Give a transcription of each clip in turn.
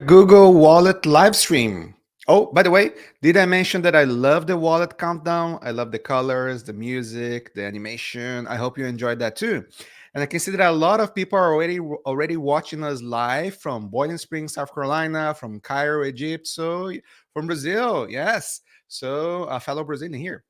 Google Wallet live stream. Oh, by the way, did I mention that I love the wallet countdown? I love the colors, the music, the animation. I hope you enjoyed that too. And I can see that a lot of people are already watching us live from Boiling Springs, South Carolina, from Cairo, Egypt, so from Brazil. Yes. So a fellow Brazilian here.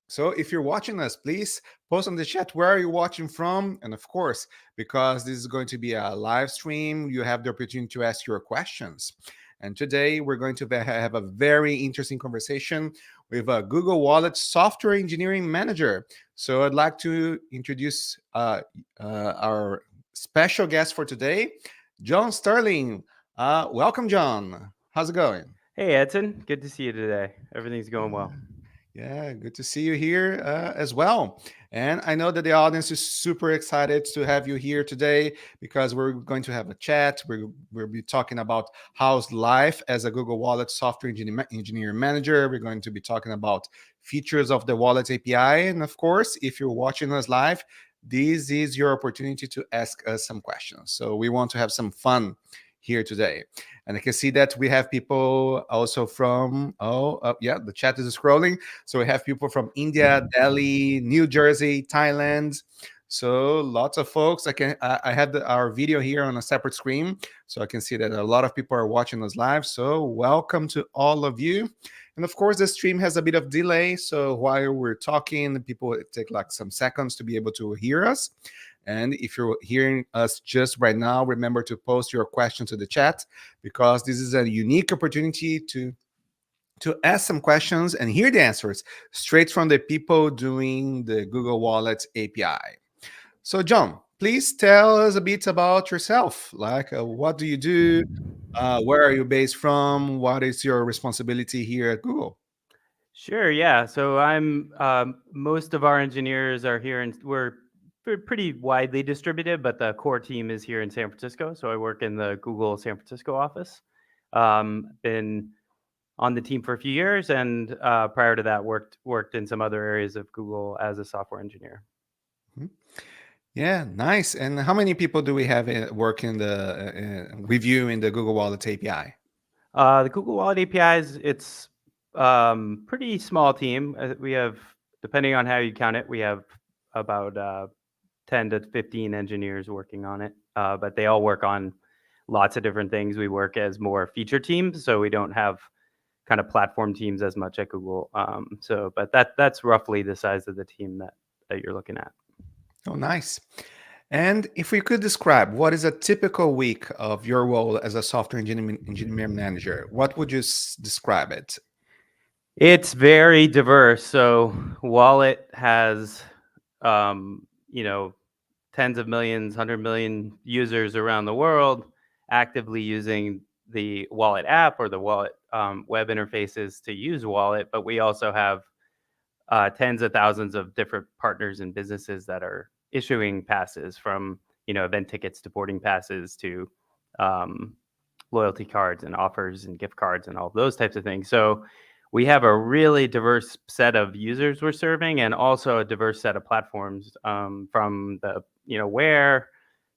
So if you're watching us, please post on the chat where are you watching from. And of course, because this is going to be a live stream, you have the opportunity to ask your questions. And today we're going to have a very interesting conversation with a Google Wallet software engineering manager. So I'd like to introduce our special guest for today, John Sterling. Welcome, John. How's it going? Hey, Edson. Good to see you today. Everything's going well. Yeah, good to see you here as well. And I know that the audience is super excited to have you here today because we're going to have a chat. We'll be talking about how's life as a Google Wallet software engineer manager. We're going to be talking about features of the Wallet API. And of course, if you're watching us live, this is your opportunity to ask us some questions. So we want to have some fun here today. And I can see that we have people also from, yeah, the chat is scrolling. So we have people from India, Delhi, New Jersey, Thailand. So lots of folks. I have our video here on a separate screen, so I can see that a lot of people are watching us live. So welcome to all of you. And of course, the stream has a bit of delay. So while we're talking, people take like some seconds to be able to hear us. And if you're hearing us just right now, remember to post your question to the chat because this is a unique opportunity to ask some questions and hear the answers straight from the people doing the Google Wallet API. So, John, please tell us a bit about yourself. Like, what do you do? Where are you based from? What is your responsibility here at Google? Sure. Yeah. So I'm. Most of our engineers are here, and we're pretty widely distributed, but the core team is here in San Francisco. So I work in the Google San Francisco office. Been on the team for a few years, and prior to that, worked in some other areas of Google as a software engineer. Mhm. Yeah, nice. And how many people do we have working with you in the Google Wallet API? The Google Wallet APIs, it's pretty small team. We have, depending on how you count it, we have about 10 to 15 engineers working on it, but they all work on lots of different things. We work as more feature teams, so we don't have kind of platform teams as much at Google. But that's roughly the size of the team that you're looking at. Oh, nice. And if we could describe what is a typical week of your role as a software engineer manager, what would you describe it? It's very diverse. So Wallet has, um, you know, tens of millions, 100 million users around the world actively using the Wallet app or the Wallet web interfaces to use Wallet. But we also have tens of thousands of different partners and businesses that are issuing passes, from event tickets to boarding passes to um, loyalty cards and offers and gift cards and all those types of things. So we have a really diverse set of users we're serving, and also a diverse set of platforms, from the Wear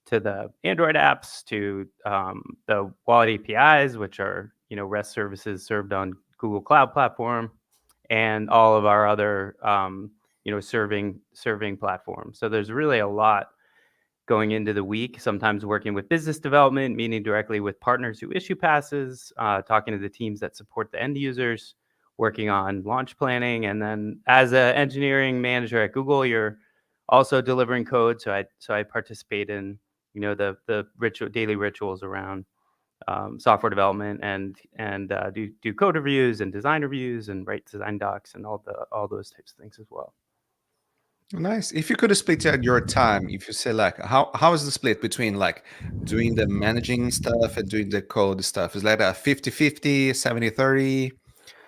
to the Android apps to the Wallet APIs, which are REST services served on Google Cloud Platform, and all of our other serving platforms. So there's really a lot going into the week, sometimes working with business development, meeting directly with partners who issue passes, talking to the teams that support the end users, working on launch planning. And then as an engineering manager at Google, you're also delivering code. So I participate in the daily rituals around software development, and do code reviews and design reviews and write design docs and all those types of things as well. Nice. If you could split out your time, if you say like how is the split between like doing the managing stuff and doing the code stuff? Is that a 50-50, 70-30?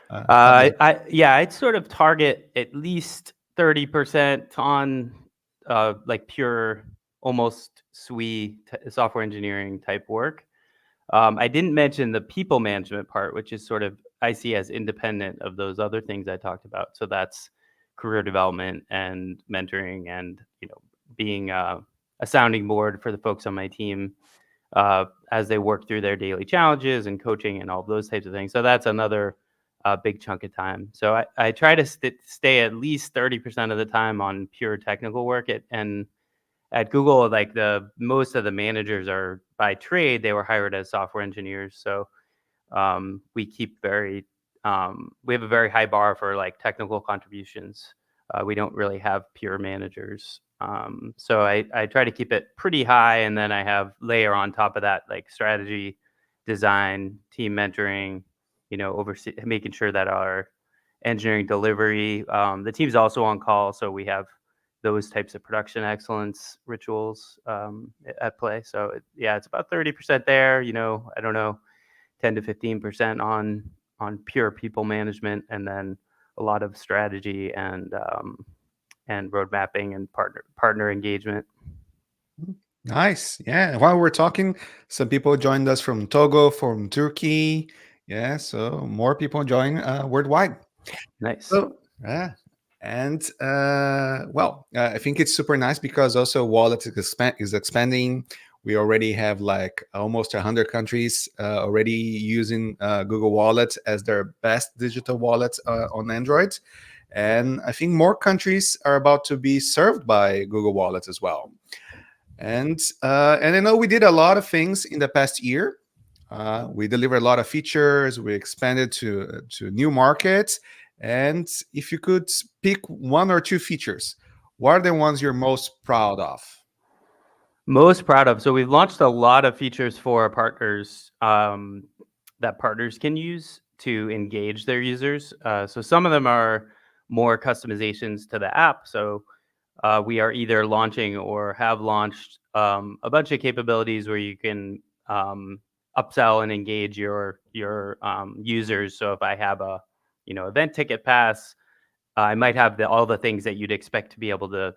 How does I'd sort of target at least 30% on like pure, almost SWE software engineering type work. I didn't mention the people management part, which is sort of, I see as independent of those other things I talked about. So that's career development and mentoring, and being a sounding board for the folks on my team, as they work through their daily challenges and coaching and all those types of things. So that's another big chunk of time. So I try to stay at least 30% of the time on pure technical work. And at Google, like the most of the managers are by trade, they were hired as software engineers. So we keep we have a very high bar for like technical contributions. We don't really have pure managers. So I try to keep it pretty high, and then I have layer on top of that like strategy, design, team mentoring, oversee making sure that our engineering delivery, the team's also on call, so we have those types of production excellence rituals at play. So yeah, it's about 30% there. I don't know, 10 to 15% on pure people management, and then a lot of strategy and road mapping and partner engagement. Nice. Yeah. While we're talking, some people joined us from Togo, from Turkey. Yeah. So more people join worldwide. Nice. So, yeah. And I think it's super nice because also Wallet is expanding. We already have like almost 100 countries already using Google Wallet as their best digital wallet on Android. And I think more countries are about to be served by Google Wallet as well. And I know we did a lot of things in the past year. We delivered a lot of features. We expanded to new markets. And if you could pick one or two features, what are the ones you're most proud of? Most proud of. So we've launched a lot of features for our partners that partners can use to engage their users. So some of them are more customizations to the app. So we are either launching or have launched a bunch of capabilities where you can upsell and engage your users. So if I have a event ticket pass, I might have all the things that you'd expect to be able to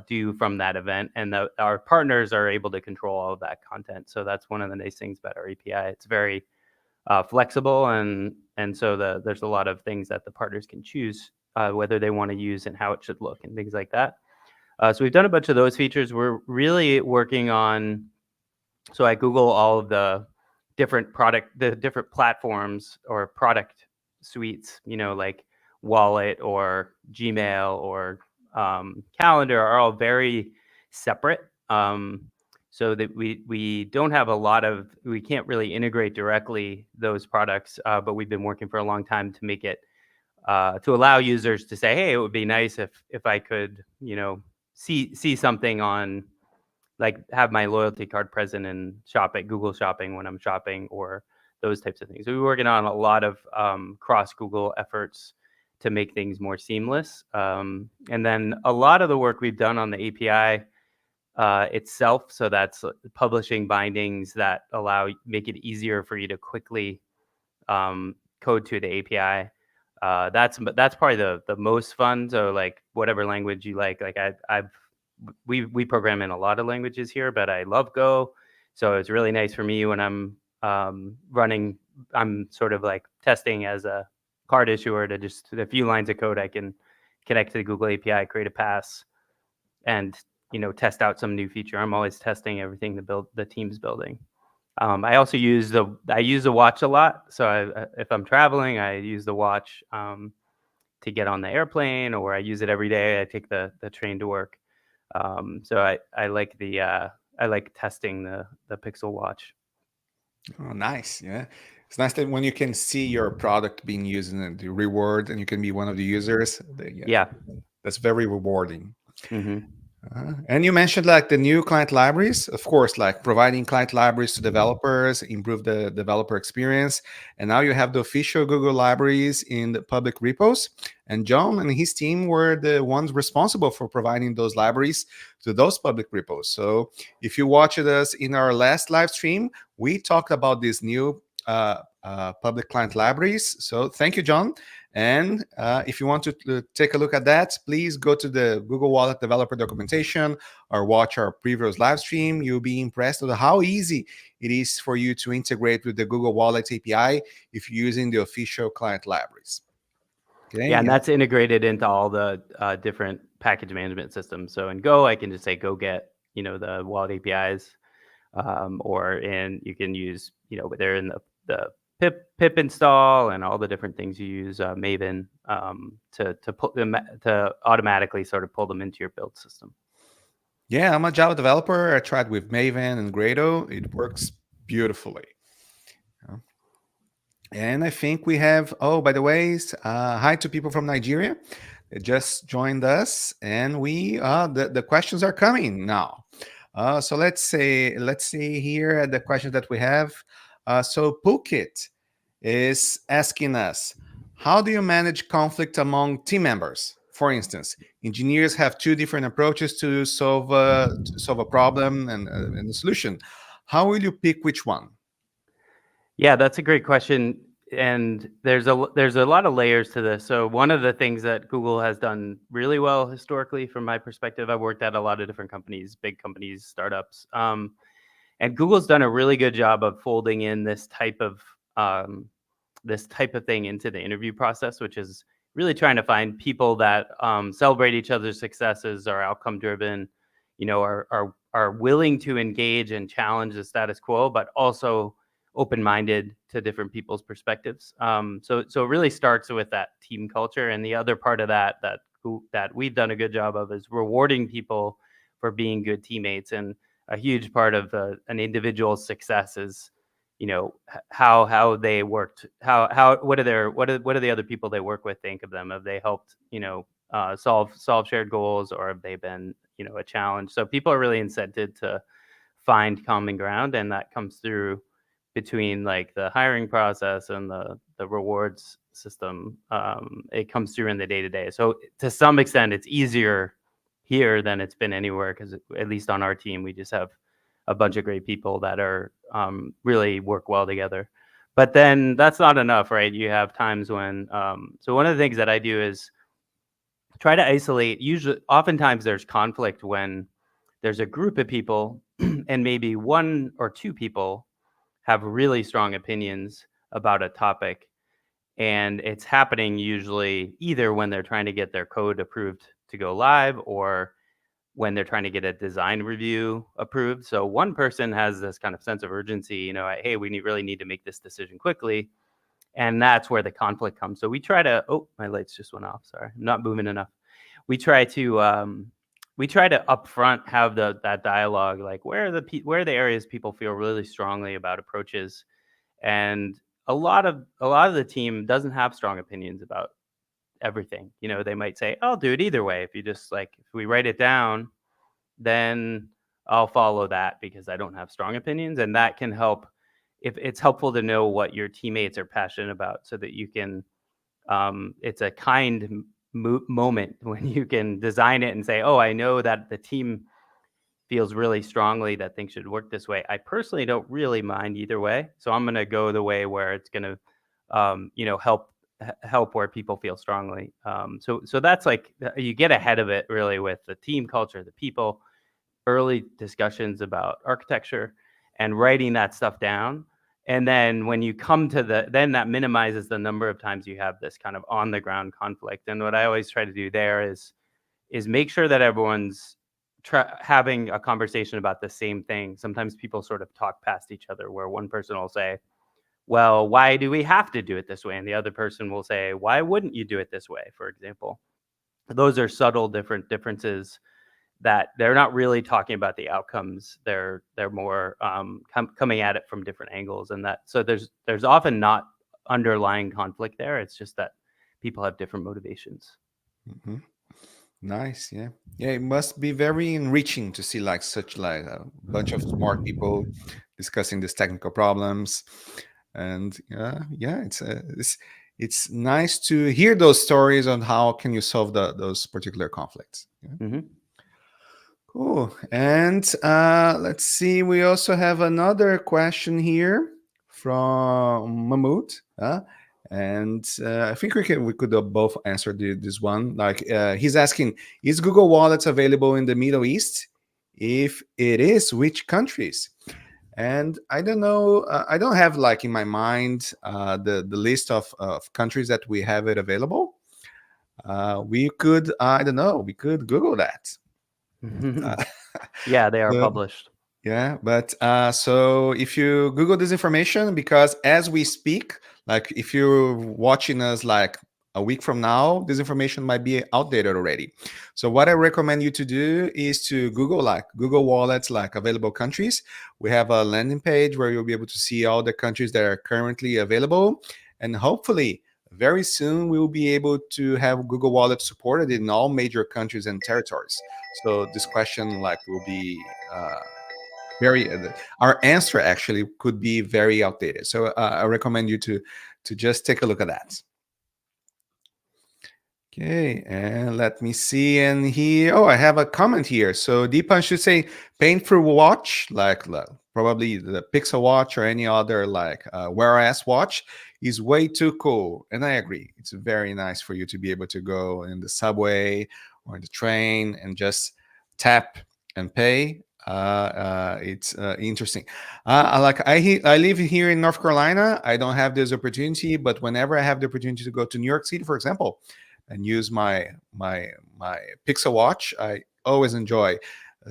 do from that event, and our partners are able to control all of that content. So that's one of the nice things about our API. It's very flexible, and so there's a lot of things that the partners can choose whether they want to use and how it should look and things like that. So we've done a bunch of those features. We're really working on, so at Google, all of the different platforms or product suites, like Wallet or Gmail or Calendar are all very separate. So that we don't have we can't really integrate directly those products, but we've been working for a long time to make it to allow users to say, hey, it would be nice if I could, see something on, like, have my loyalty card present in Google Shopping when I'm shopping, or those types of things. So we're working on a lot of cross Google efforts to make things more seamless. And then a lot of the work we've done on the API itself. So that's publishing bindings that make it easier for you to quickly code to the API. That's probably the most fun. So like whatever language you like we program in a lot of languages here, but I love Go. So it's really nice for me when I'm I'm sort of like testing as a card issuer to just a few lines of code I can connect to the Google API, create a pass, and test out some new feature. I'm always testing everything the team's building. I also use the watch a lot. So if I'm traveling, I use the watch to get on the airplane, or I use it every day. I take the train to work. So I like testing the Pixel Watch. Oh, nice. Yeah. It's nice that when you can see your product being used and the reward, and you can be one of the users. Yeah. That's very rewarding. Mm-hmm. And you mentioned like the new client libraries, of course, like providing client libraries to developers, improve the developer experience. And now you have the official Google libraries in the public repos. And John and his team were the ones responsible for providing those libraries to those public repos. So if you watched us in our last live stream, we talked about these new public client libraries. So thank you, John. And if you want to take a look at that, please go to the Google Wallet developer documentation or watch our previous live stream. You'll be impressed with how easy it is for you to integrate with the Google Wallet API if you're using the official client libraries. Okay. Yeah, and that's integrated into all the different package management systems. So in Go, I can just say go get the wallet APIs. you can use, they're in the pip install and all the different things you use, Maven, to put them to automatically sort of pull them into your build system. Yeah, I'm a Java developer. I tried with Maven and Grado. It works beautifully. Yeah. And I think we have, oh, by the way, hi to people from Nigeria. They just joined us, and the questions are coming now. So let's see here the questions that we have. So Pulkit is asking us, how do you manage conflict among team members? For instance, engineers have two different approaches to solve a problem and a solution. How will you pick which one? Yeah, that's a great question. And there's a lot of layers to this. So one of the things that Google has done really well historically, from my perspective, I've worked at a lot of different companies, big companies, startups, and Google's done a really good job of folding in this type of thing into the interview process, which is really trying to find people that celebrate each other's successes, are outcome driven, are willing to engage and challenge the status quo, but also open-minded to different people's perspectives. So it really starts with that team culture, and the other part of that we've done a good job of is rewarding people for being good teammates. And a huge part of an individual's success is, how they worked, what do the other people they work with think of them? Have they helped, solve shared goals, or have they been, a challenge? So people are really incented to find common ground, and that comes through between like the hiring process and the rewards system. It comes through in the day-to-day. So to some extent, it's easier here than it's been anywhere, because at least on our team, we just have a bunch of great people that are really work well together. But then that's not enough, right? You have times when, so one of the things that I do is try to isolate. Oftentimes there's conflict when there's a group of people and maybe one or two people have really strong opinions about a topic. And it's happening usually either when they're trying to get their code approved to go live, or when they're trying to get a design review approved. So one person has this kind of sense of urgency, hey, we really need to make this decision quickly. And that's where the conflict comes. So we try to, oh, my lights just went off. Sorry, I'm not moving enough. We try to upfront have that dialogue, like where are the areas people feel really strongly about approaches. And a lot of the team doesn't have strong opinions about everything. They might say, I'll do it either way. If we write it down, then I'll follow that because I don't have strong opinions. And that can help. If it's helpful to know what your teammates are passionate about, so that you can, it's a kind moment when you can design it and say, oh, I know that the team feels really strongly that things should work this way. I personally don't really mind either way. So I'm going to go the way where it's going to, help where people feel strongly. So that's like, you get ahead of it really with the team culture, the people, early discussions about architecture, and writing that stuff down. And then when you come to then that minimizes the number of times you have this kind of on the ground conflict. And what I always try to do there is make sure that everyone's having a conversation about the same thing. Sometimes people sort of talk past each other, where one person will say, well, why do we have to do it this way? And the other person will say, why wouldn't you do it this way, for example? Those are subtle differences that they're not really talking about the outcomes. They're more coming at it from different angles. And so there's often not underlying conflict there. It's just that people have different motivations. Mm-hmm. Nice, yeah, yeah. It must be very enriching to see like such like a bunch of smart people discussing these technical problems, and yeah, it's nice to hear those stories on how can you solve those particular conflicts. Yeah. Mm-hmm. Cool. And let's see, we also have another question here from Mahmoud. And I think we could both answer this one. Like he's asking, is Google Wallets available in the Middle East? If it is, which countries? And I don't know. I don't have like in my mind the list of countries that we have it available. We could, I don't know. We could Google that. Yeah, they are The- published. Yeah, but so if you Google this information, because as we speak, like if you're watching us like a week from now, this information might be outdated already. So what I recommend you to do is to Google like Google Wallets, like available countries. We have a landing page where you'll be able to see all the countries that are currently available, and hopefully very soon we will be able to have Google Wallet supported in all major countries and territories. So this question like will be very our answer actually could be very outdated, so I recommend you to just take a look at that. Okay, and let me see. And here, oh, I have a comment here. So Deepan should say painful watch, like probably the Pixel Watch or any other like Wear OS watch is way too cool. And I agree. It's very nice for you to be able to go in the subway or in the train and just tap and pay. It's interesting. I live here in North Carolina. I don't have this opportunity, but whenever I have the opportunity to go to New York City, for example, and use my Pixel Watch, I always enjoy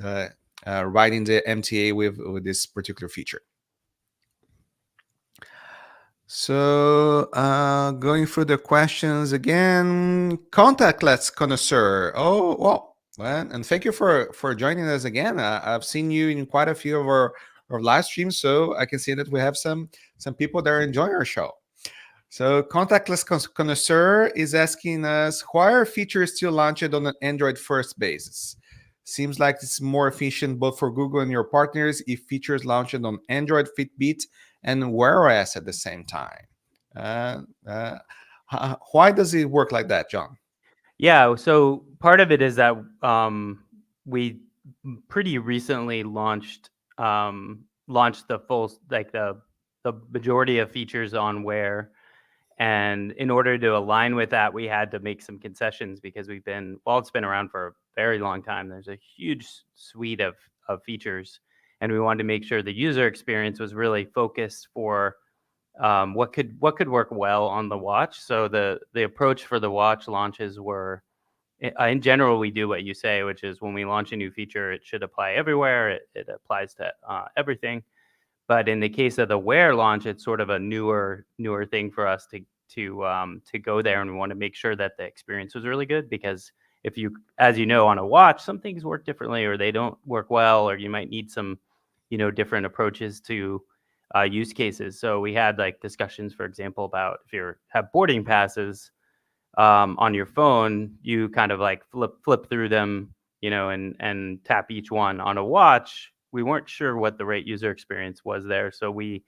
uh, riding the MTA with this particular feature. So going through the questions again, contactless connoisseur. Oh well, and thank you for joining us again. I've seen you in quite a few of our live streams, so I can see that we have some people that are enjoying our show. So contactless connoisseur is asking us why are features still launched on an Android first basis? Seems like it's more efficient both for Google and your partners if features launched on Android, Fitbit, and Wear OS at the same time. Uh, uh, why does it work like that, John? Yeah, so part of it is that we pretty recently launched the full like the majority of features on Wear, and in order to align with that, we had to make some concessions because it's been around for a very long time. There's a huge suite of features, and we wanted to make sure the user experience was really focused for what could work well on the watch. So the approach for the watch launches were in general, we do what you say, which is when we launch a new feature, it should apply everywhere. It applies to everything. But in the case of the Wear launch, it's sort of a newer thing for us to go there, and we want to make sure that the experience was really good because if you, as you know, on a watch, some things work differently or they don't work well, or you might need some, different approaches to use cases. So we had like discussions, for example, about if you have boarding passes on your phone, you kind of like flip through them, and tap each one. On a watch, we weren't sure what the right user experience was there, so we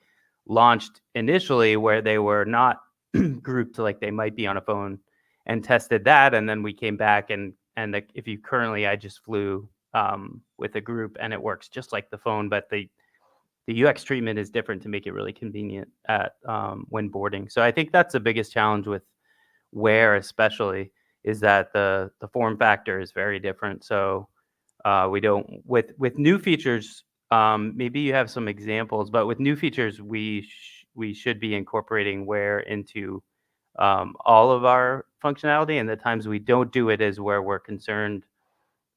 launched initially where they were not grouped like they might be on a phone, and tested that, and then we came back and if you currently, I just flew with a group, and it works just like the phone, but the UX treatment is different to make it really convenient at when boarding. So I think that's the biggest challenge with Wear, especially, is that the form factor is very different. So we don't with new features. Maybe you have some examples, but with new features, we should be incorporating Wear into all of our functionality. And the times we don't do it is where we're concerned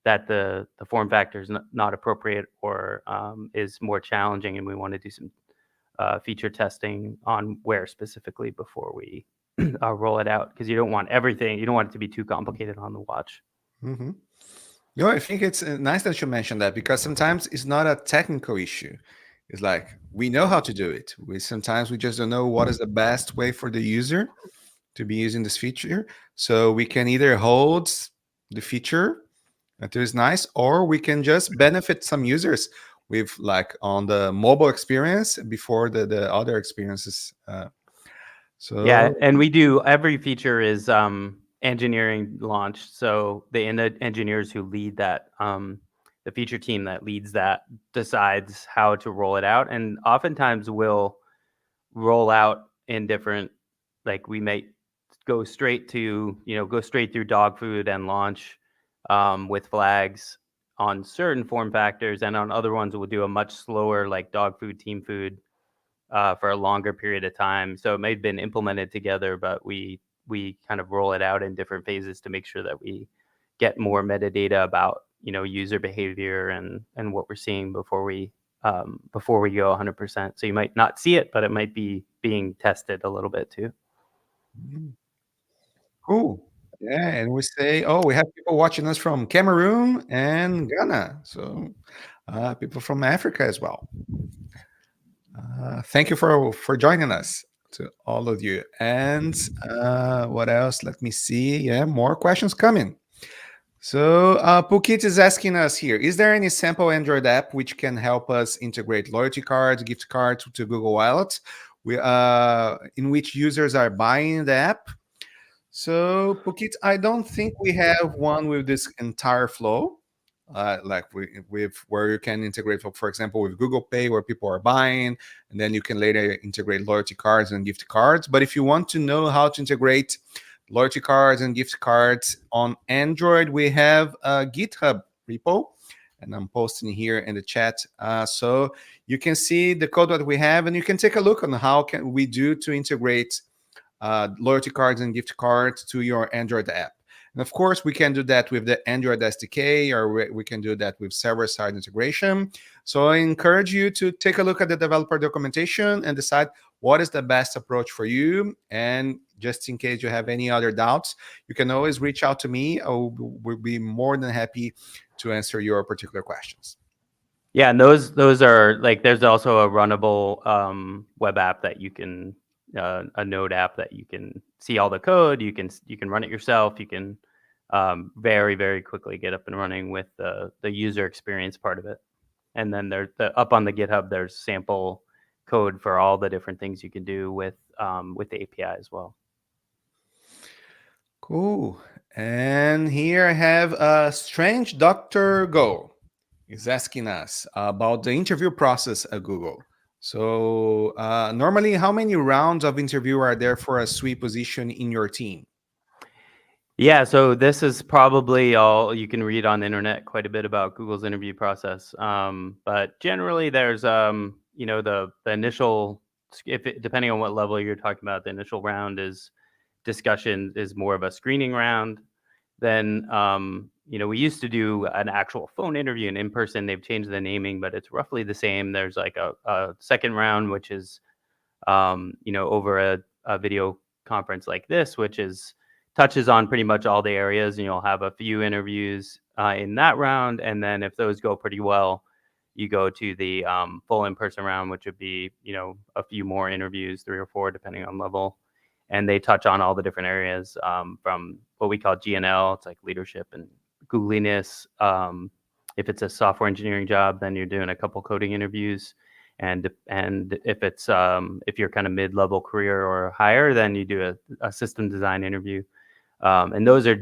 that the form factor is not appropriate or is more challenging, and we want to do some feature testing on Wear specifically before we roll it out, because you don't want everything. You don't want it to be too complicated on the watch. Mm-hmm. No, I think it's nice that you mentioned that because sometimes it's not a technical issue. It's like we know how to do it. We just don't know what is the best way for the user to be using this feature. So we can either hold the feature that is nice, or we can just benefit some users with like on the mobile experience before the other experiences. Yeah, So and we do every feature is engineering launched. So the engineers who lead that, the feature team that leads that decides how to roll it out, and oftentimes we'll roll out in different, like we may go straight through dog food and launch with flags on certain form factors, and on other ones we'll do a much slower, like dog food, team food, for a longer period of time. So it may have been implemented together, but we kind of roll it out in different phases to make sure that we get more metadata about user behavior and what we're seeing before we before we go 100%. So you might not see it, but it might be being tested a little bit too. Mm, cool. Yeah, and we say, oh, we have people watching us from Cameroon and Ghana, so people from Africa as well. Thank you for joining us to all of you. And what else? Let me see. Yeah, more questions coming. So Pukit is asking us here: is there any sample Android app which can help us integrate loyalty cards, gift cards to Google Wallet, in which users are buying the app? So, Pukit, I don't think we have one with this entire flow, like with where you can integrate, for example, with Google Pay, where people are buying, and then you can later integrate loyalty cards and gift cards. But if you want to know how to integrate loyalty cards and gift cards on Android, we have a GitHub repo, and I'm posting here in the chat, so you can see the code that we have, and you can take a look on how can we do to integrate loyalty cards and gift cards to your Android app. And of course, we can do that with the Android SDK, or we can do that with server-side integration. So I encourage you to take a look at the developer documentation and decide what is the best approach for you. And just in case you have any other doubts, you can always reach out to me. I will be more than happy to answer your particular questions. Yeah, and those are like, there's also a runnable web app that you can a Node app that you can see all the code. You can run it yourself. You can very, very quickly get up and running with the user experience part of it. And then up on the GitHub, there's sample code for all the different things you can do with the API as well. Cool. And here I have a strange Dr. Go is asking us about the interview process at Google. So normally, how many rounds of interview are there for a SWE position in your team? Yeah, so this is probably all you can read on the internet, quite a bit about Google's interview process. But generally, there's the initial, depending on what level you're talking about, the initial round is discussion is more of a screening round. Then we used to do an actual phone interview and in person. They've changed the naming, but it's roughly the same. There's like a second round, which is over a video conference like this, which touches on pretty much all the areas, and you'll have a few interviews in that round. And then if those go pretty well, you go to the full in-person round, which would be a few more interviews, 3 or 4 depending on level. And they touch on all the different areas from what we call GNL. It's like leadership and googliness. If it's a software engineering job, then you're doing a couple coding interviews. And if it's if you're kind of mid-level career or higher, then you do a system design interview. And those are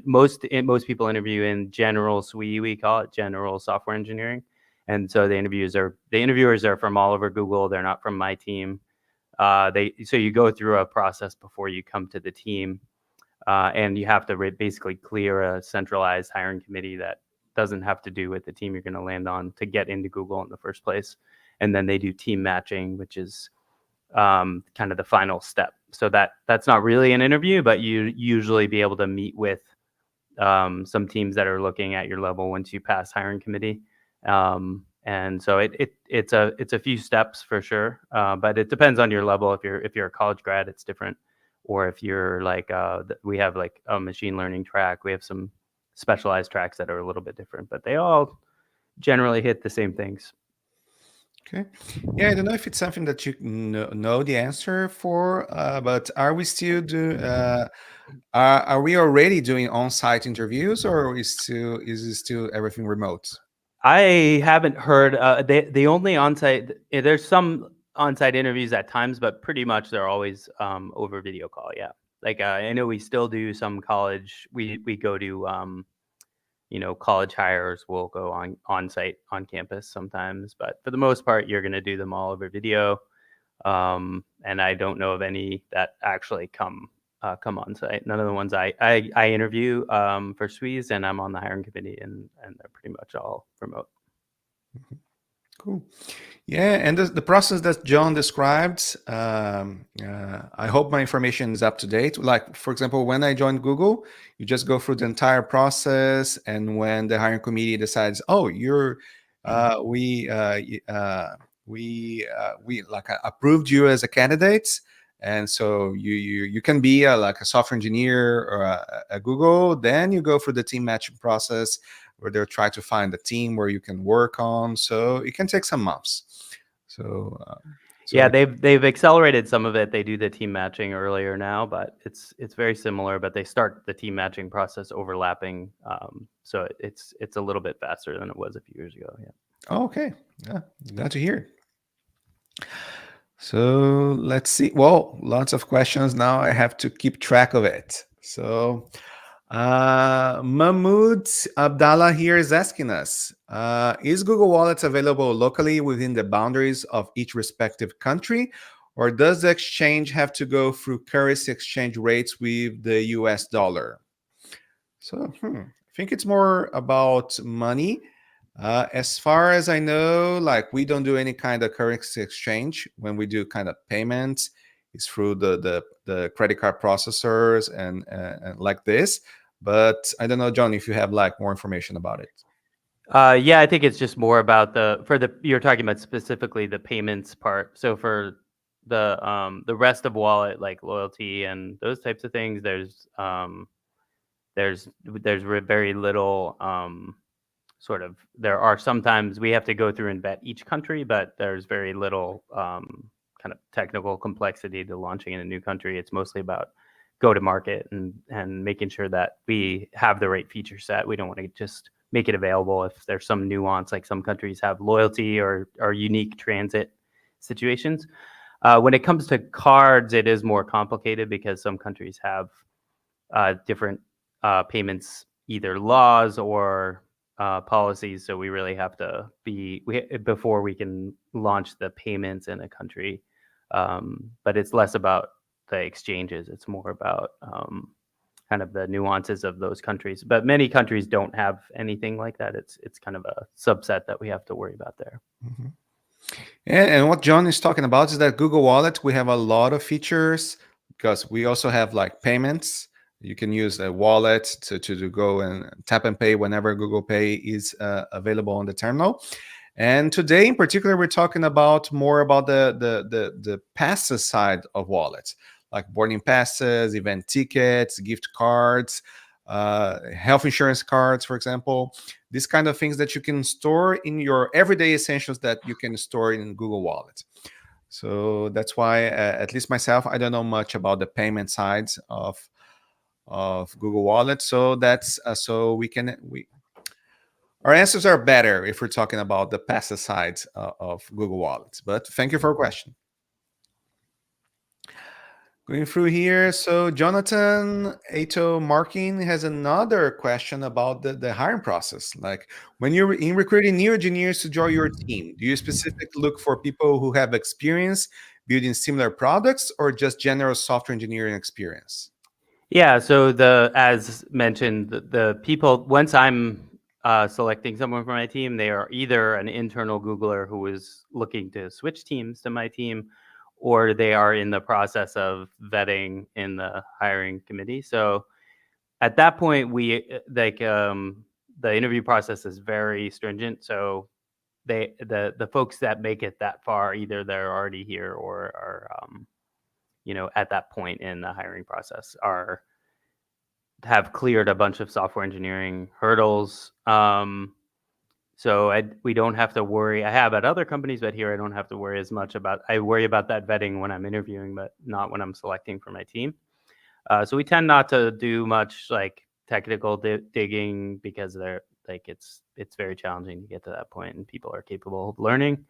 most people interview in general SWE, we call it general software engineering. And so the interviewers are from all over Google. They're not from my team. So you go through a process before you come to the team, and you have to basically clear a centralized hiring committee that doesn't have to do with the team you're going to land on to get into Google in the first place. And then they do team matching, which is kind of the final step. So that's not really an interview, but you usually be able to meet with some teams that are looking at your level once you pass hiring committee. And so it's a few steps for sure, but it depends on your level. If you're a college grad, it's different, or if you're like we have like a machine learning track. We have some specialized tracks that are a little bit different, but they all generally hit the same things. Okay. Yeah, I don't know if it's something that you know the answer for, but are we still are we already doing on-site interviews, or is it still everything remote? I haven't heard the only on-site. There's some on-site interviews at times, but pretty much they're always over video call. Yeah, like I know we still do some college. We go to college hires will go on site on campus sometimes, but for the most part, you're going to do them all over video. And I don't know of any that actually come on site. None of the ones I interview for SWEs, and I'm on the hiring committee, and they're pretty much all remote. Cool. Yeah, and the process that John described, I hope my information is up to date. Like, for example, when I joined Google, you just go through the entire process, and when the hiring committee decides, oh, you're we we like approved you as a candidate, and so you can be like a software engineer or a Google. Then you go through the team matching process where they'll try to find a team where you can work on. So it can take some months. So Yeah, they've accelerated some of it. They do the team matching earlier now, but it's very similar. But they start the team matching process overlapping, so it's a little bit faster than it was a few years ago. Yeah. okay, yeah, glad to hear. So let's see. Well, lots of questions now. I have to keep track of it. So Mahmoud Abdallah here is asking us, is Google Wallets available locally within the boundaries of each respective country, or does the exchange have to go through currency exchange rates with the US dollar? So I think it's more about money. As far as I know, like we don't do any kind of currency exchange when we do kind of payments. It's through the credit card processors and like this. But I don't know, John, if you have like more information about it. Yeah, I think it's just more about you're talking about specifically the payments part. So for the rest of wallet, like loyalty and those types of things, there's very little sort of. There are sometimes we have to go through and vet each country, but there's very little kind of technical complexity to launching in a new country. It's mostly about go to market and making sure that we have the right feature set. We don't want to just make it available if there's some nuance, like some countries have loyalty or unique transit situations. When it comes to cards, it is more complicated because some countries have different payments, either laws or policies. So we really have to before we can launch the payments in a country. But it's less about the exchanges. It's more about kind of the nuances of those countries. But many countries don't have anything like that. It's kind of a subset that we have to worry about there. Mhm. And what John is talking about is that Google Wallet, we have a lot of features because we also have like payments. You can use a wallet to go and tap and pay whenever Google Pay is available on the terminal. And today, in particular, we're talking about more about the passes side of wallets, like boarding passes, event tickets, gift cards, health insurance cards, for example. These kind of things that you can store in your everyday essentials that you can store in Google Wallet. So that's why, at least myself, I don't know much about the payment sides of Google Wallet. So that's so we our answers are better if we're talking about the passive side of Google Wallet. But thank you for your question. Going through here, so Jonathan Ato Markin has another question about the hiring process. Like when you're in recruiting new engineers to join your team, do you specifically look for people who have experience building similar products or just general software engineering experience? Yeah, so as mentioned, the people, once I'm selecting someone for my team, they are either an internal Googler who is looking to switch teams to my team, or they are in the process of vetting in the hiring committee. So at that point, the interview process is very stringent. So the folks that make it that far, either they're already here or are at that point in the hiring process, have cleared a bunch of software engineering hurdles. So we don't have to worry. I have at other companies, but here I don't have to worry as much about. I worry about that vetting when I'm interviewing, but not when I'm selecting for my team. So we tend not to do much like technical digging because they're like it's very challenging to get to that point, and people are capable of learning.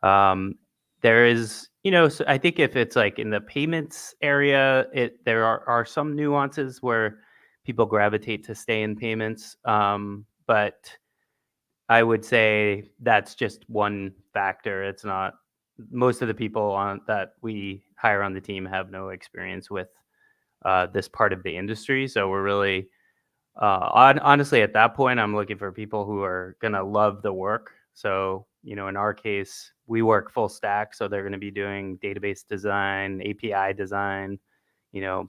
Um, there is, so I think if it's like in the payments area, there are some nuances where people gravitate to stay in payments, but I would say that's just one factor. It's not most of the people that we hire on the team have no experience with this part of the industry. So we're really, honestly, at that point, I'm looking for people who are going to love the work. So, in our case, we work full stack. So they're going to be doing database design, API design, you know,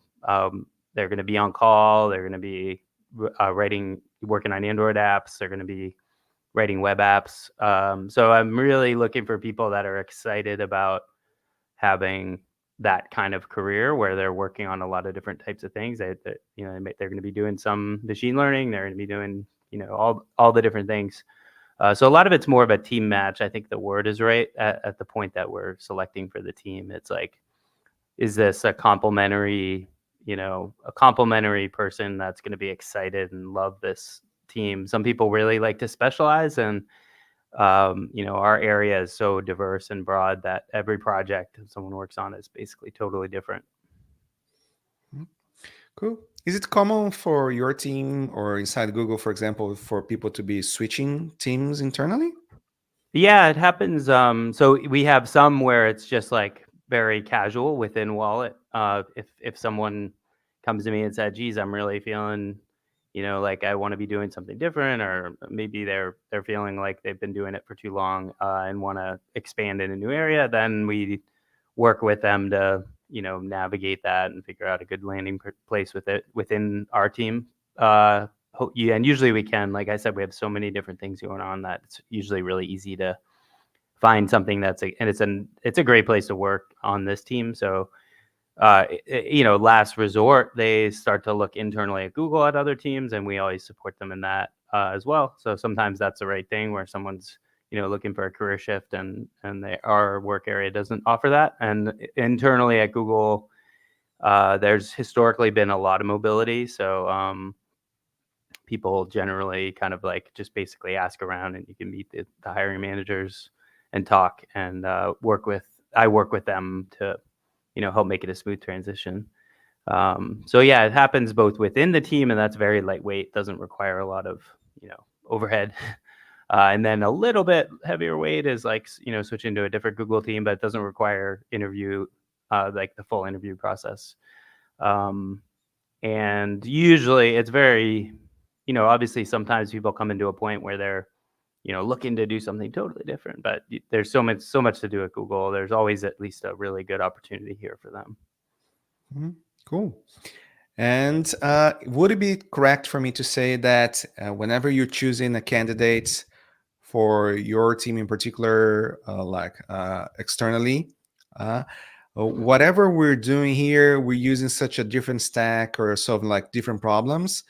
they're going to be on call. They're going to be working on Android apps. They're going to be writing web apps. So I'm really looking for people that are excited about having that kind of career where they're working on a lot of different types of things. They're going to be doing some machine learning. They're going to be doing all the different things. So a lot of it's more of a team match. I think the word is right at the point that we're selecting for the team. It's like, is this a complementary person that's going to be excited and love this team? Some people really like to specialize, and our area is so diverse and broad that every project someone works on is basically totally different. Mhm. Cool. Is it common for your team or inside Google, for example, for people to be switching teams internally? Yeah, it happens. So we have some where it's just like very casual within Wallet. If someone comes to me and said, "Geez, I'm really feeling, like I want to be doing something different," or maybe they're feeling like they've been doing it for too long and want to expand in a new area, then we work with them to navigate that and figure out a good landing place with it within our team. Yeah, and usually we can. Like I said, we have so many different things going on that it's usually really easy to find something and it's a great place to work on this team. So last resort, they start to look internally at Google at other teams, and we always support them in that as well. So sometimes that's the right thing where someone's looking for a career shift, and our work area doesn't offer that. And internally at Google, there's historically been a lot of mobility. So people generally kind of like just basically ask around, and you can meet the hiring managers and talk and I work with them to help make it a smooth transition. So yeah, it happens both within the team, and that's very lightweight, doesn't require a lot of overhead. And then a little bit heavier weight is like switching to a different Google team, but it doesn't require interview, like the full interview process. um, and usually it's very, obviously sometimes people come into a point where they're looking to do something totally different, but there's so much to do at Google. There's always at least a really good opportunity here for them. Mhm. Cool. And would it be correct for me to say that whenever you're choosing a candidate for your team in particular, externally, uh, whatever we're doing here, we're using such a different stack or solving like different problems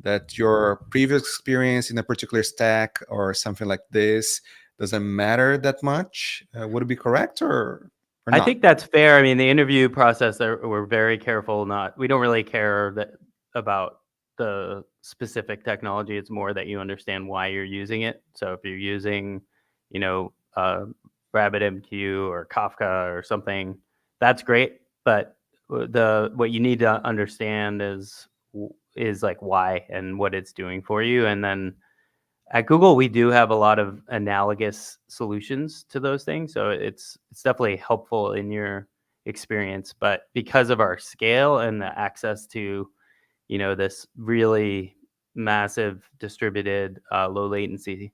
that your previous experience in a particular stack or something like this doesn't matter that much? Would it be correct or I not? think that's fair. I mean, the interview process, we're very careful. We don't really care about the specific technology. It's more that you understand why you're using it. So if you're using, you know, uh, RabbitMQ or Kafka or something, that's great. But the what you need to understand is like why and what it's doing for you. And then at Google, we do have a lot of analogous solutions to those things, so it's definitely helpful in your experience. But because of our scale and the access to this really massive distributed low latency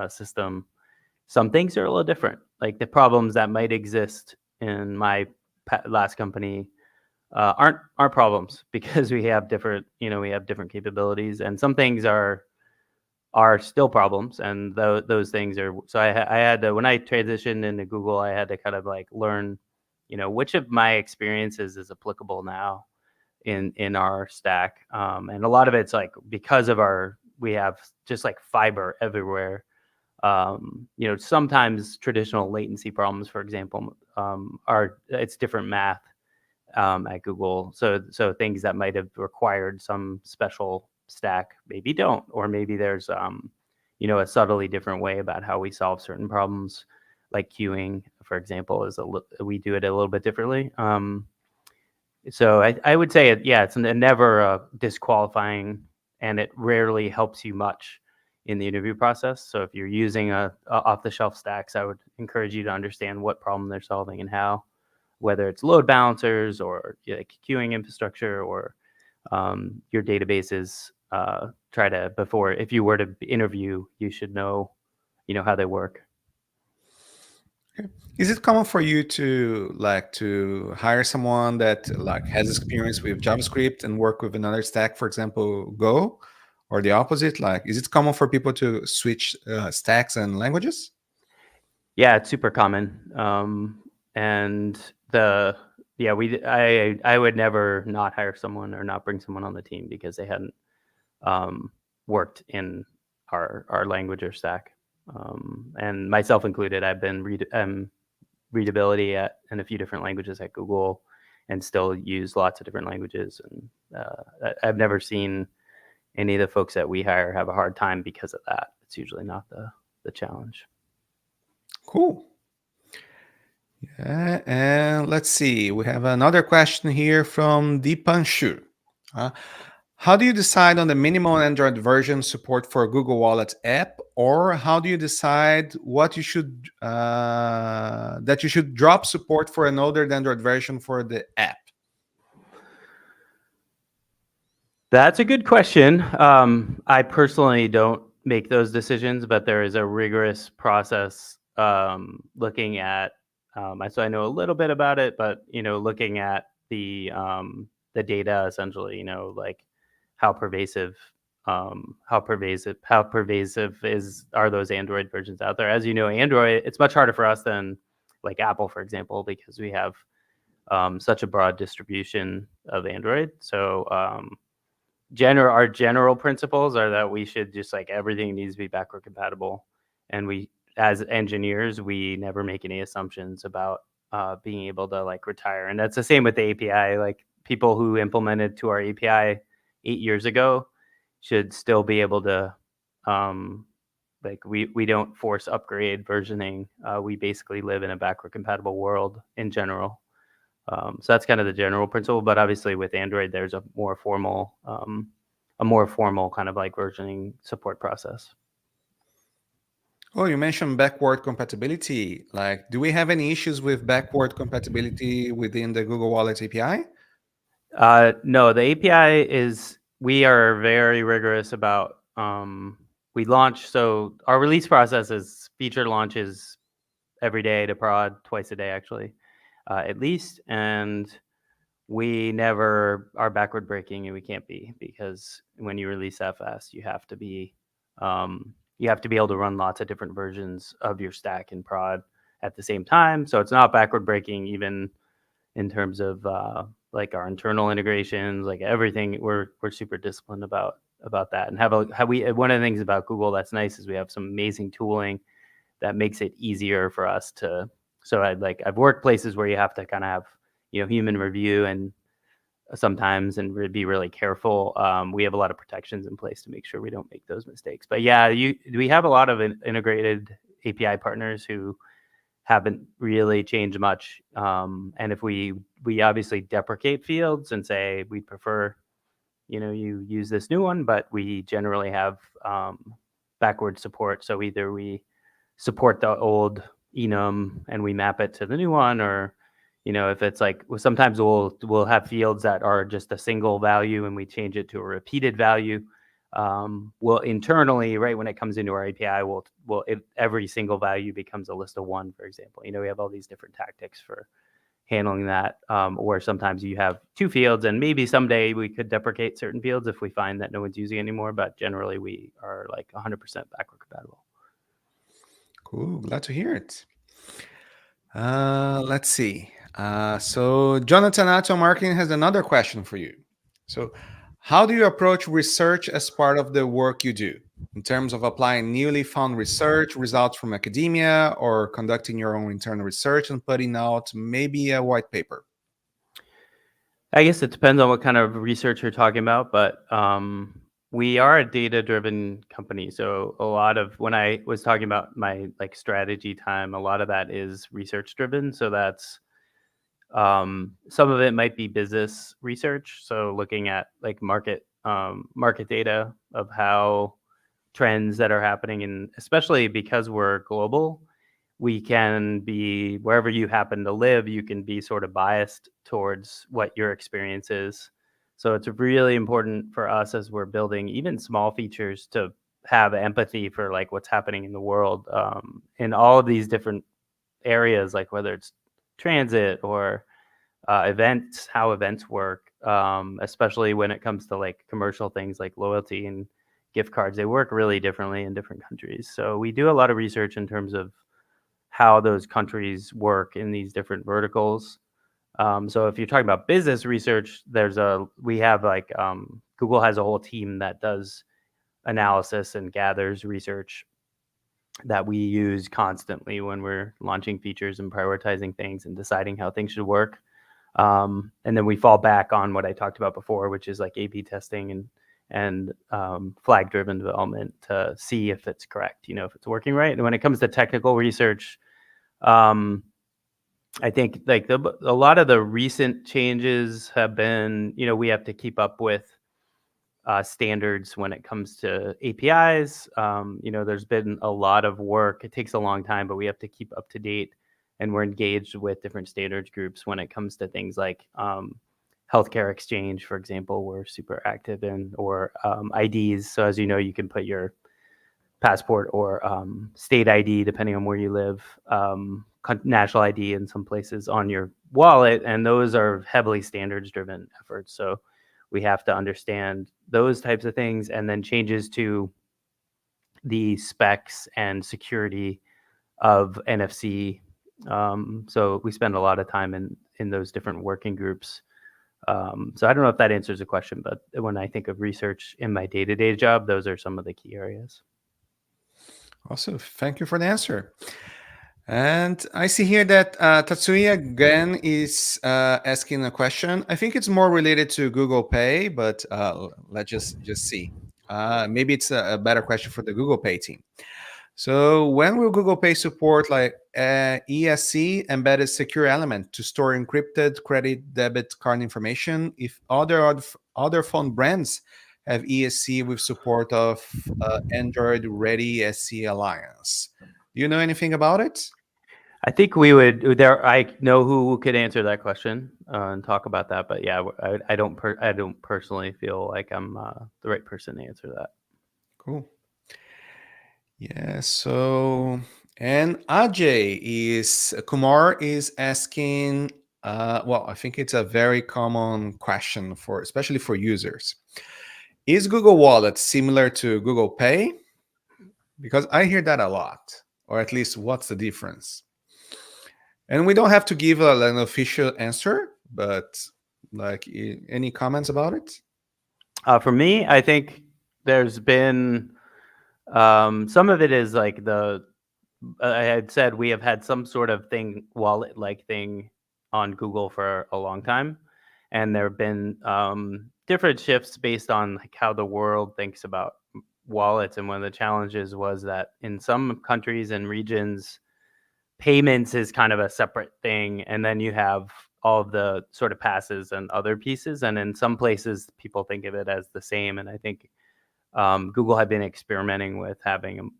system, some things are a little different. Like the problems that might exist in my last company aren't problems because we have different capabilities, and some things are still problems, and those things are. So I had to, when I transitioned into Google, I had to kind of like learn, which of my experiences is applicable now in our stack. And a lot of it's like because of we have just like fiber everywhere. Sometimes traditional latency problems, for example, are it's different math at Google. So things that might have required some special stack maybe don't, or maybe there's a subtly different way about how we solve certain problems, like queuing, for example, we do it a little bit differently. So I would say it's never disqualifying, and it rarely helps you much in the interview process. So if you're using a off the shelf stacks, I would encourage you to understand what problem they're solving and how, whether it's load balancers or like queuing infrastructure or your databases. Try to before if you were to interview, you should know how they work. Okay. Is it common for you to hire someone that like has experience with JavaScript and work with another stack, for example, Go? or the opposite? Like, is it common for people to switch stacks and languages? Yeah, it's super common. And the yeah, I would never not hire someone or not bring someone on the team because they hadn't um, worked in our language or stack. And myself included, I've been readability in a few different languages at Google, and still use lots of different languages. And I've never seen any of the folks that we hire have a hard time because of that. It's usually not the challenge. Cool. Yeah, and let's see. We have another question here from Deepanshu. Uh, how do you decide on the minimum Android version support for Google Wallet app, or how do you decide what you should that you should drop support for an older Android version for the app? That's a good question. I personally don't make those decisions, but there is a rigorous process looking at. So I know a little bit about it, but looking at the data essentially. Like how pervasive, how pervasive are those Android versions out there? As you know, Android, it's much harder for us than like Apple, for example, because we have such a broad distribution of Android. So our general principles are that we should just like everything needs to be backward compatible, and we as engineers we never make any assumptions about being able to like retire. And that's the same with the API. Like people who implemented to our API 8 years ago should still be able to like we don't force upgrade versioning. We basically live in a backward compatible world in general. So that's kind of the general principle, but obviously with Android, there's a more formal kind of like versioning support process. Oh, you mentioned backward compatibility. Like, do we have any issues with backward compatibility within the Google Wallet API? No, the API is, we are very rigorous about, we launch, so our release process is feature launches every day to prod, twice a day actually, at least. And we never are backward breaking, and we can't be, because when you release that fast, you have to be able to run lots of different versions of your stack in prod at the same time. So it's not backward breaking, even in terms of like our internal integrations, like everything. We're super disciplined about that, and have we one of the things about Google that's nice is we have some amazing tooling that makes it easier for us to. So I've worked places where you have to kind of have human review and sometimes and be really careful. We have a lot of protections in place to make sure we don't make those mistakes. But yeah, we have a lot of integrated API partners who haven't really changed much. And if we obviously deprecate fields and say we prefer, you use this new one, but we generally have backward support. So either we support the old enum and we map it to the new one, or if it's like sometimes we'll have fields that are just a single value and we change it to a repeated value. Well, internally, right when it comes into our API, every single value becomes a list of one, for example. We have all these different tactics for handling that. Or sometimes you have two fields, and maybe someday we could deprecate certain fields if we find that no one's using anymore. But generally, we are like 100% backward compatible. Cool, glad to hear it. Let's see. So Jonathan Atom Marketing has another question for you. So, how do you approach research as part of the work you do, in terms of applying newly found research results from academia, or conducting your own internal research and putting out maybe a white paper? I guess it depends on what kind of research you're talking about, but we are a data-driven company. So a lot of when I was talking about my like strategy time, a lot of that is research-driven. So that's some of it might be business research. So looking at like market data of how trends that are happening, and especially because we're global, we can be wherever you happen to live, you can be sort of biased towards what your experience is. So it's really important for us as we're building even small features to have empathy for like what's happening in the world, in all of these different areas, like whether it's transit or events, how events work, especially when it comes to like commercial things like loyalty and gift cards. They work really differently in different countries. So we do a lot of research in terms of how those countries work in these different verticals. So if you're talking about business research, we have like Google has a whole team that does analysis and gathers research that we use constantly when we're launching features and prioritizing things and deciding how things should work. And then we fall back on what I talked about before, which is like A/B testing and flag-driven development to see if it's correct, if it's working right. And when it comes to technical research, um, I think like a lot of the recent changes have been, we have to keep up with standards when it comes to APIs. There's been a lot of work. It takes a long time, but we have to keep up to date, and we're engaged with different standards groups when it comes to things like healthcare exchange, for example. We're super active in, or IDs. So as you know, you can put your passport or state ID, depending on where you live, national ID in some places on your wallet, and those are heavily standards-driven efforts. So we have to understand those types of things, and then changes to the specs and security of NFC. So we spend a lot of time in those different working groups. So I don't know if that answers the question, but when I think of research in my day-to-day job, those are some of the key areas. Also, thank you for the answer. And I see here that Tatsuya again is asking a question. I think it's more related to Google Pay, but let's just see. Maybe it's a better question for the Google Pay team. So when will Google Pay support like ESC embedded secure element to store encrypted credit debit card information if other phone brands have ESC with support of Android Ready SC Alliance? Do you know anything about it? I think we would there. I know who could answer that question and talk about that, but yeah, I don't personally feel like I'm the right person to answer that. Cool. Yeah. So, and Ajay is Kumar is asking. Well, I think it's a very common question for, especially for users. Is Google Wallet similar to Google Pay? Because I hear that a lot, or at least what's the difference? And we don't have to give an official answer, but like any comments about it? For me, I think there's been some of it is like I had said we have had some sort of wallet-like thing on Google for a long time, and there have been different shifts based on like how the world thinks about wallets. And one of the challenges was that in some countries and regions, payments is kind of a separate thing, and then you have all of the sort of passes and other pieces. And in some places, people think of it as the same. And I think Google had been experimenting with having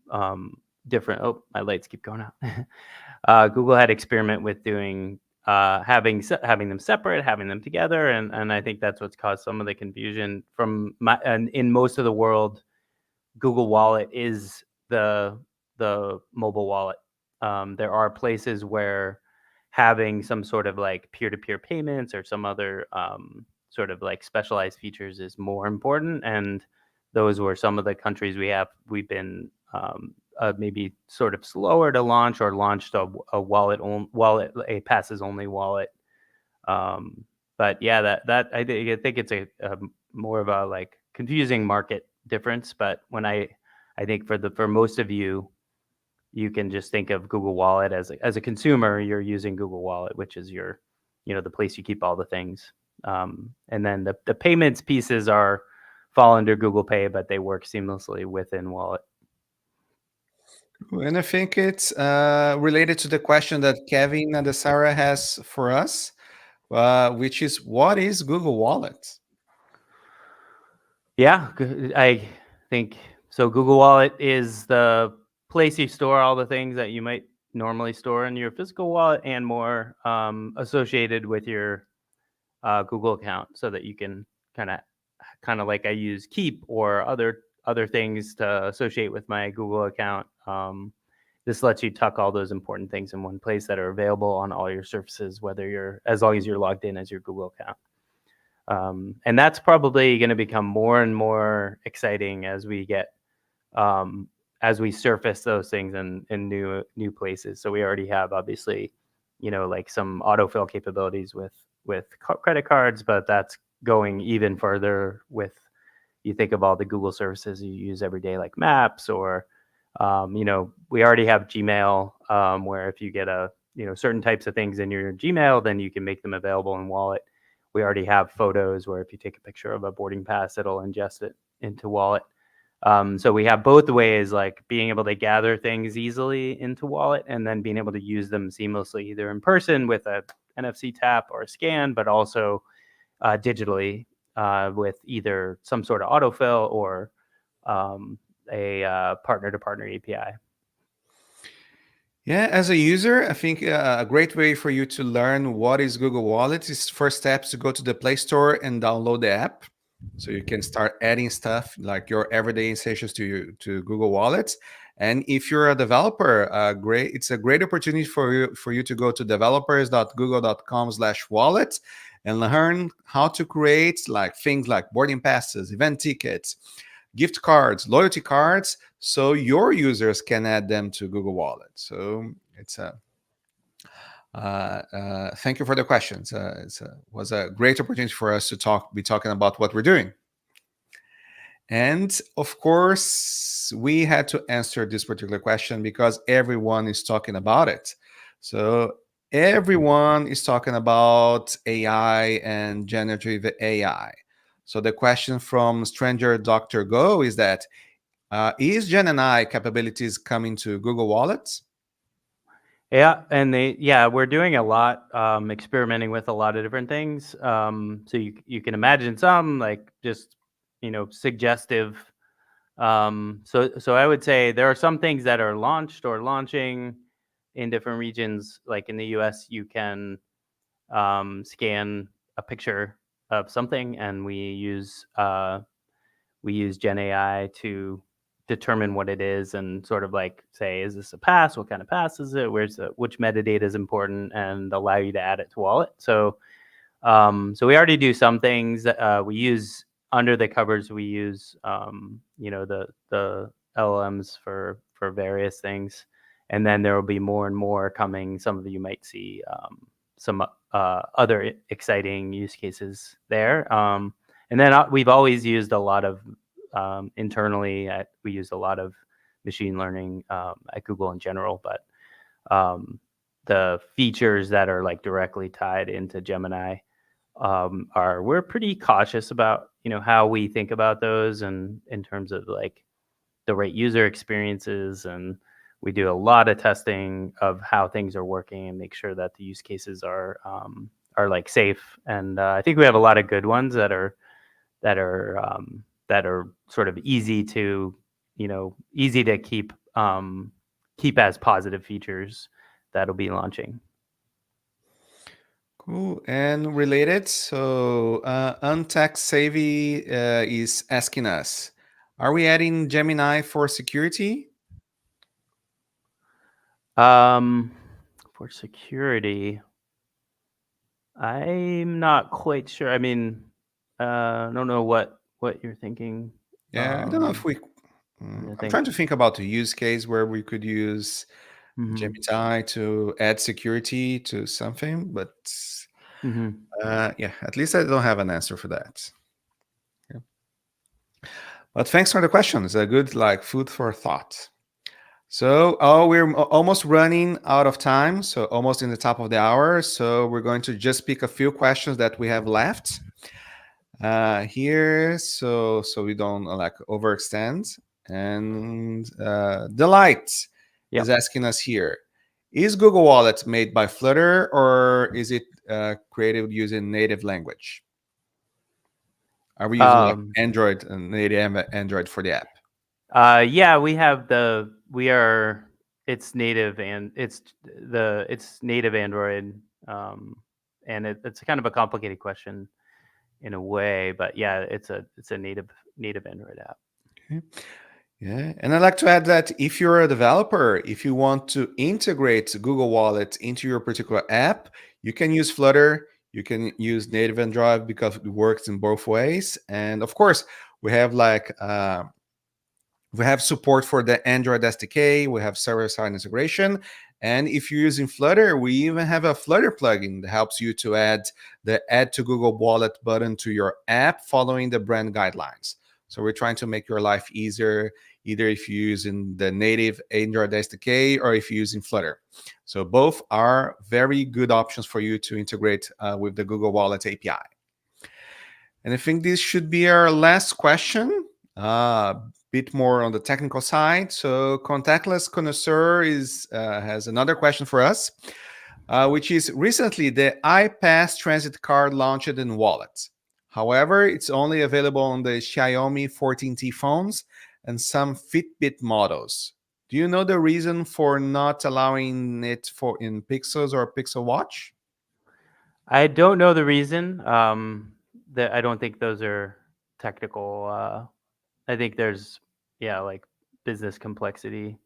different. Oh, my lights keep going out. Google had experiment with doing having them separate, having them together, and I think that's what's caused some of the confusion. And in most of the world, Google Wallet is the mobile wallet. There are places where having some sort of like peer-to-peer payments or some other sort of like specialized features is more important, and those were some of the countries we've been maybe sort of slower to launch, or launched a a passes only wallet. But yeah, that I think it's a more of a like confusing market difference. But I think for most of you, you can just think of Google Wallet as a consumer. You're using Google Wallet, which is your, the place you keep all the things. And then the payments pieces fall under Google Pay, but they work seamlessly within Wallet. And I think it's related to the question that Kevin Nadasara has for us, which is, what is Google Wallet? Yeah, I think so. Google Wallet is the place you store all the things that you might normally store in your physical wallet, and more associated with your Google account, so that you can kind of like I use Keep or other things to associate with my Google account. This lets you tuck all those important things in one place that are available on all your surfaces, as long as you're logged in as your Google account. And that's probably going to become more and more exciting as we get as we surface those things in new places. So we already have obviously, like some autofill capabilities with credit cards, but that's going even further with, you think of all the Google services you use every day, like Maps, or we already have Gmail, where if you get certain types of things in your Gmail, then you can make them available in Wallet. We already have Photos, where if you take a picture of a boarding pass, it'll ingest it into Wallet. So we have both ways, like being able to gather things easily into Wallet, and then being able to use them seamlessly, either in person with a NFC tap or a scan, but also digitally with either some sort of autofill or a partner-to-partner API. Yeah, as a user, I think a great way for you to learn what is Google Wallet is first steps to go to the Play Store and download the app. So you can start adding stuff like your everyday essentials to Google Wallets. And if you're a developer, it's a great opportunity for you to go to developers.google.com/wallet and learn how to create like things like boarding passes, event tickets, gift cards, loyalty cards, so your users can add them to Google Wallet. So it's a thank you for the questions. Was a great opportunity for us to be talking about what we're doing. And of course, we had to answer this particular question because everyone is talking about it. So everyone is talking about AI and generative AI. So the question from Stranger Dr. Go is that is Gen AI capabilities coming to Google Wallets? Yeah, and we're doing a lot, experimenting with a lot of different things. So you can imagine some like just suggestive. So I would say there are some things that are launched or launching in different regions. Like in the U.S., you can scan a picture of something, and we use Gen AI to determine what it is and sort of like say, is this a pass? What kind of pass is it? Which metadata is important, and allow you to add it to Wallet. So we already do some things. We use under the covers. We use the LLMs for various things, and then there will be more and more coming. Some of you might see some other exciting use cases there. And then we've always used a lot of internally. We use a lot of machine learning at Google in general, but the features that are like directly tied into Gemini we're pretty cautious about how we think about those, and in terms of like the right user experiences, and we do a lot of testing of how things are working and make sure that the use cases are like safe. And I think we have a lot of good ones that are sort of easy to keep as positive features that'll be launching. Cool. And related, so Untax Savvy is asking us, are we adding Gemini for security? For security, I'm not quite sure. I mean, I don't know what you're thinking. Yeah, I don't know if we. I'm trying to think about a use case where we could use Gemini to add security to something, but yeah, at least I don't have an answer for that. Yeah. But thanks for the question. It's a good like food for thought. So, we're almost running out of time, so almost in the top of the hour. So we're going to just pick a few questions that we have left here, so we don't like overextend. And Delight is asking us here: is Google Wallet made by Flutter, or is it created using native language? Are we using like Android and native Android for the app? Yeah, it's native, and it's native Android. And it's kind of a complicated question in a way, but yeah, it's a native Android app. Okay. Yeah, and I'd like to add that if you're a developer, if you want to integrate Google Wallet into your particular app, you can use Flutter, You can use native Android because it works in both ways. And of course, we have we have support for the Android SDK. We have server-side integration. And if you're using Flutter, we even have a Flutter plugin that helps you to add the Add to Google Wallet button to your app following the brand guidelines. So we're trying to make your life easier, either if you're using the native Android SDK or if you're using Flutter. So both are very good options for you to integrate with the Google Wallet API. And I think this should be our last question. Bit more on the technical side. So Contactless Connoisseur has another question for us, which is recently the iPass Transit Card launched in wallets. However, it's only available on the Xiaomi 14T phones and some Fitbit models. Do you know the reason for not allowing it for in Pixels or Pixel Watch? I don't know the reason. That I don't think those are technical. I think there's like business complexity.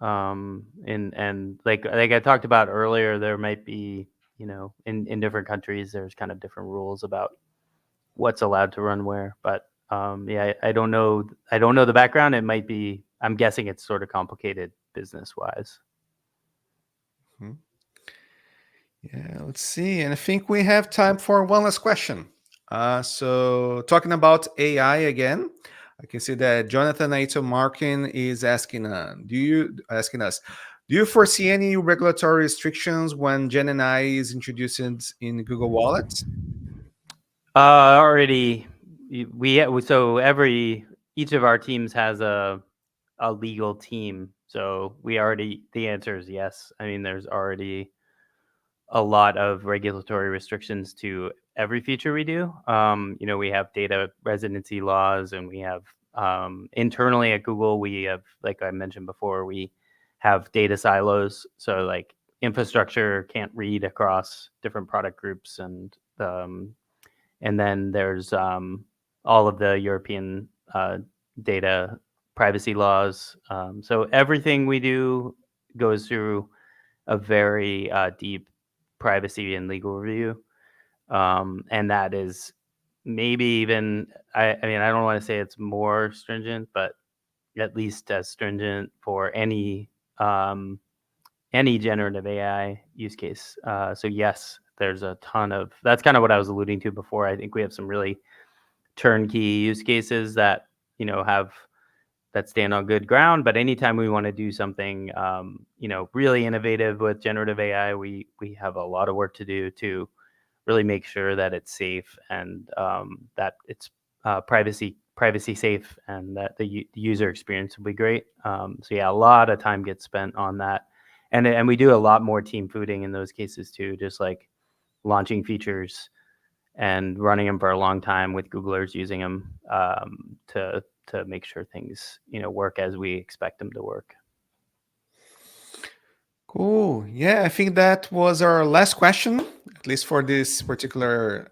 And like I talked about earlier, there might be in different countries there's kind of different rules about what's allowed to run where. But I don't know. I don't know the background. It might be. I'm guessing it's sort of complicated business wise. Hmm. Yeah, let's see. And I think we have time for one last question. So talking about AI again, I can see that Jonathan Aito Markin is asking, asking us, do you foresee any regulatory restrictions when Gemini is introduced in Google Wallet? Already, so each of our teams has a legal team. So the answer is yes. I mean, there's already a lot of regulatory restrictions to every feature we do. We have data residency laws, and we have internally at Google, we have, like I mentioned before, we have data silos. So like infrastructure can't read across different product groups, and then there's all of the European data privacy laws. So everything we do goes through a very deep privacy and legal review. And that is maybe even, I mean, I don't want to say it's more stringent, but at least as stringent for any generative AI use case. So yes, there's a ton of, that's kind of what I was alluding to before. I think we have some really turnkey use cases that, have, that stand on good ground. But anytime we want to do something, really innovative with generative AI, we have a lot of work to do to really make sure that it's safe, and that it's privacy safe, and that the user experience will be great. So yeah, a lot of time gets spent on that, and we do a lot more team fooding in those cases too, just like launching features and running them for a long time with Googlers using them to make sure things work as we expect them to work. Cool. Yeah, I think that was our last question, at least for this particular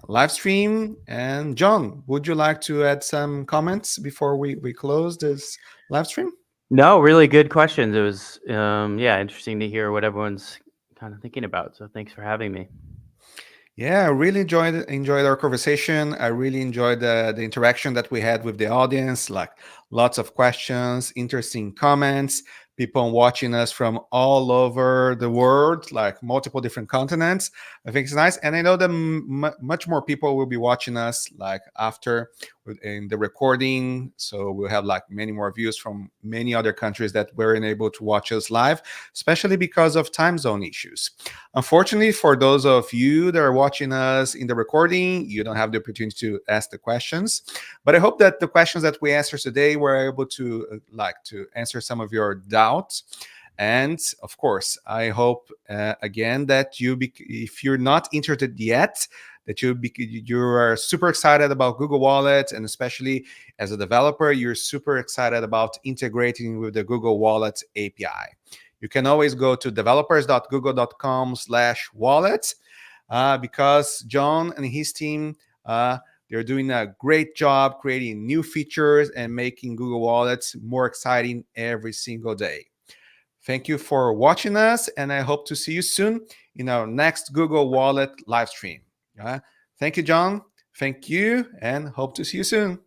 live stream. And John, would you like to add some comments before we close this live stream? No, really good questions. It was interesting to hear what everyone's kind of thinking about. So thanks for having me. Yeah, I really enjoyed our conversation. I really enjoyed the interaction that we had with the audience, like lots of questions, interesting comments, people watching us from all over the world, like multiple different continents. I think it's nice. And I know that much more people will be watching us like after in the recording. So we'll have like many more views from many other countries that weren't able to watch us live, especially because of time zone issues. Unfortunately, for those of you that are watching us in the recording, you don't have the opportunity to ask the questions. But I hope that the questions that we answered today were able to to answer some of your doubts. And of course, I hope again that if you're not interested yet, that you are super excited about Google Wallet, and especially as a developer, you're super excited about integrating with the Google Wallet API. You can always go to developers.google.com/wallet because John and his team, they're doing a great job creating new features and making Google Wallets more exciting every single day. Thank you for watching us, and I hope to see you soon in our next Google Wallet live stream. Thank you, John. Thank you, and hope to see you soon.